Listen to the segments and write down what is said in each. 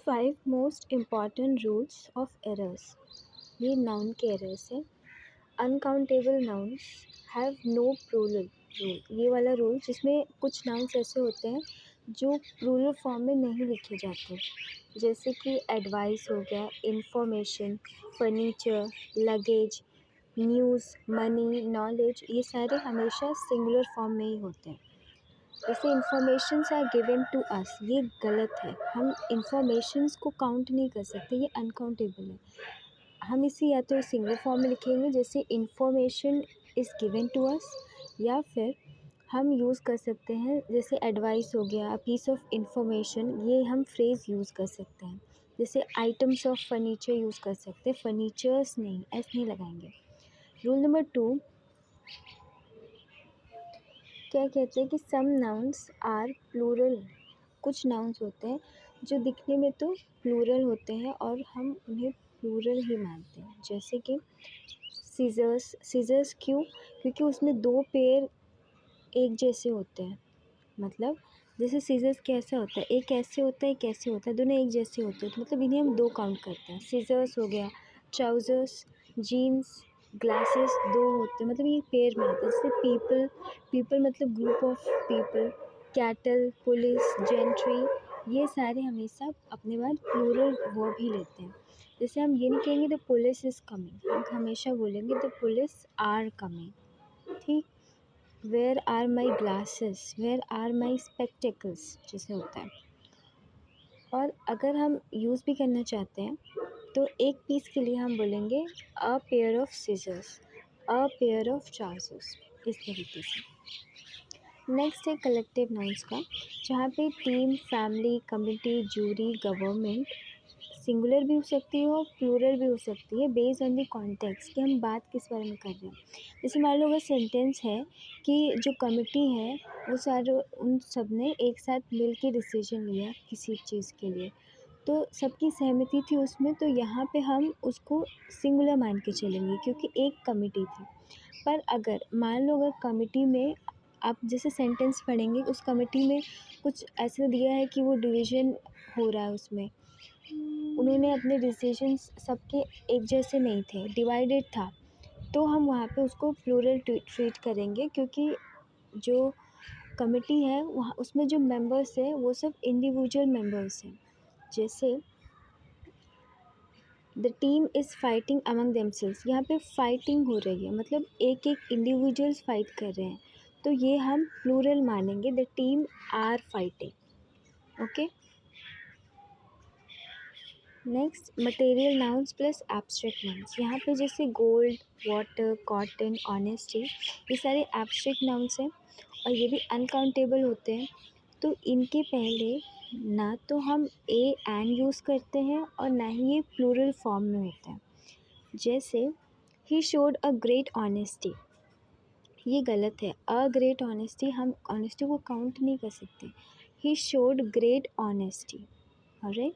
Five most important rules of errors. ये noun के errors है। Uncountable nouns have no plural rule. ये वाला रूल जिसमें कुछ नाउन्स ऐसे होते हैं जो प्लूरल फॉर्म में नहीं लिखे जाते, जैसे कि एडवाइस हो गया, information, furniture, luggage, news, money, knowledge. ये सारे हमेशा सिंगुलर फॉर्म में ही होते हैं। जैसे informations are given to us, ये गलत है। हम इन्फॉर्मेशंस को काउंट नहीं कर सकते, ये अनकाउंटेबल है। हम इसे या तो सिंगल फॉर्म में लिखेंगे जैसे information is given to us, या फिर हम यूज़ कर सकते हैं जैसे एडवाइस हो गया, पीस ऑफ इंफॉर्मेशन, ये हम फ्रेज़ यूज़ कर सकते हैं। जैसे आइटम्स ऑफ फर्नीचर यूज़ कर सकते हैं, फर्नीचर्स नहीं, ऐसे नहीं लगाएंगे। रूल नंबर 2 क्या कहते हैं कि सम नाउन्स आर प्लूरल। कुछ नाउन्स होते हैं जो दिखने में तो प्लूरल होते हैं और हम उन्हें प्लूरल ही मानते हैं, जैसे कि सीज़र्स। सीज़र्स क्यों? क्योंकि उसमें दो पेड़ एक जैसे होते हैं। मतलब जैसे सीज़र्स कैसा होता है, एक ऐसे होता है, एक ऐसे होता है, दोनों एक जैसे होते हैं, तो मतलब इन्हें हम दो काउंट करते हैं। सीज़र्स हो गया, ट्राउज़र्स, जीन्स, ग्लासेस दो होते हैं, मतलब ये पेयर में आता है। जैसे पीपल, पीपल मतलब group of people, cattle, police, gentry, ये सारे हमेशा अपने बाद प्लूरल वर्ब ही लेते हैं। जैसे हम ये नहीं कहेंगे द पुलिस इज़ कमिंग, हम हमेशा बोलेंगे द पुलिस आर कमिंग। ठीक। Where are my glasses, where are my spectacles जैसे होता है। और अगर हम यूज़ भी करना चाहते हैं तो एक पीस के लिए हम बोलेंगे a pair of scissors, a pair of trousers, इस तरीके से। नेक्स्ट है कलेक्टिव नाउन्स का, जहाँ पे team, family, committee, jury, government, singular भी हो सकती है और प्लूरल भी हो सकती है बेस्ड ऑन द कॉन्टेक्स्ट कि हम बात किस बारे में कर रहे हैं। जैसे मान लो अगर सेंटेंस है कि जो कमिटी है वो सारे उन सब ने एक साथ मिल के डिसीजन लिया किसी चीज़ के लिए, तो सबकी सहमति थी उसमें, तो यहाँ पे हम उसको सिंगुलर मान के चलेंगे क्योंकि एक कमिटी थी। पर अगर मान लो अगर कमिटी में आप जैसे सेंटेंस पढ़ेंगे, उस कमिटी में कुछ ऐसा दिया है कि वो डिवीज़न हो रहा है, उसमें उन्होंने अपने डिसीजंस सबके एक जैसे नहीं थे, डिवाइडेड था, तो हम वहाँ पे उसको प्लूरल ट्रीट करेंगे क्योंकि जो कमिटी है वहाँ उसमें जो मेंबर्स हैं वो सब इंडिविजुअल मेंबर्स हैं। जैसे the team is fighting among themselves, यहाँ पे फाइटिंग हो रही है, मतलब एक एक इंडिविजुअल्स फाइट कर रहे हैं, तो ये हम प्लूरल मानेंगे, the team are fighting. Okay. Next material nouns plus abstract nouns. यहाँ पे जैसे गोल्ड, वाटर, कॉटन, ऑनेस्टी, ये सारे एब्स्ट्रैक्ट नाउन्स हैं और ये भी अनकाउंटेबल होते हैं। तो इनके पहले ना तो हम ए एन यूज़ करते हैं और ना ही ये प्लूरल फॉर्म में होते हैं। जैसे he showed a great honesty, ये गलत है। अ ग्रेट ऑनेस्टी, हम ऑनेस्टी को काउंट नहीं कर सकते। He showed great honesty. Alright.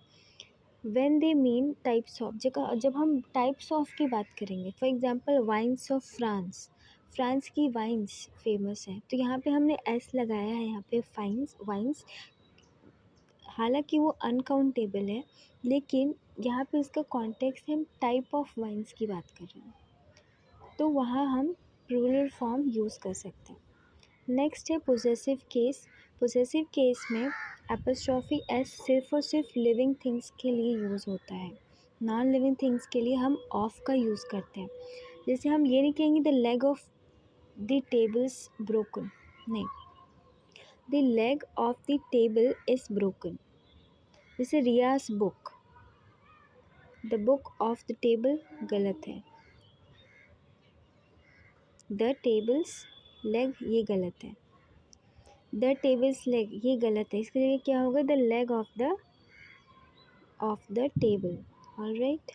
When they mean types of, जब हम टाइप्स ऑफ की बात करेंगे, for example wines of France, France की वाइन्स फेमस हैं, तो यहाँ पे हमने एस लगाया है, यहाँ पे वाइन्स, हालांकि वो अनकाउंटेबल है, लेकिन यहाँ पे इसका कॉन्टेक्स्ट हम टाइप ऑफ वाइन्स की बात कर रहे हैं, तो वहाँ हम प्लूरल फॉर्म यूज़ कर सकते हैं। नेक्स्ट है पोजेसिव केस। पोजेसिव केस में एपोस्ट्रोफी एस सिर्फ और सिर्फ लिविंग थिंग्स के लिए यूज़ होता है, नॉन लिविंग थिंग्स के लिए हम ऑफ का यूज़ करते हैं। जैसे हम ये नहीं कहेंगे the leg of the tables broken, नहीं, the leg of the table is broken. जैसे रियाज book, the book of the table गलत है, द टेबल्स लेग ये गलत है, द टेबल्स लेग ये गलत है, इसके लिए क्या होगा the leg of the table. Alright.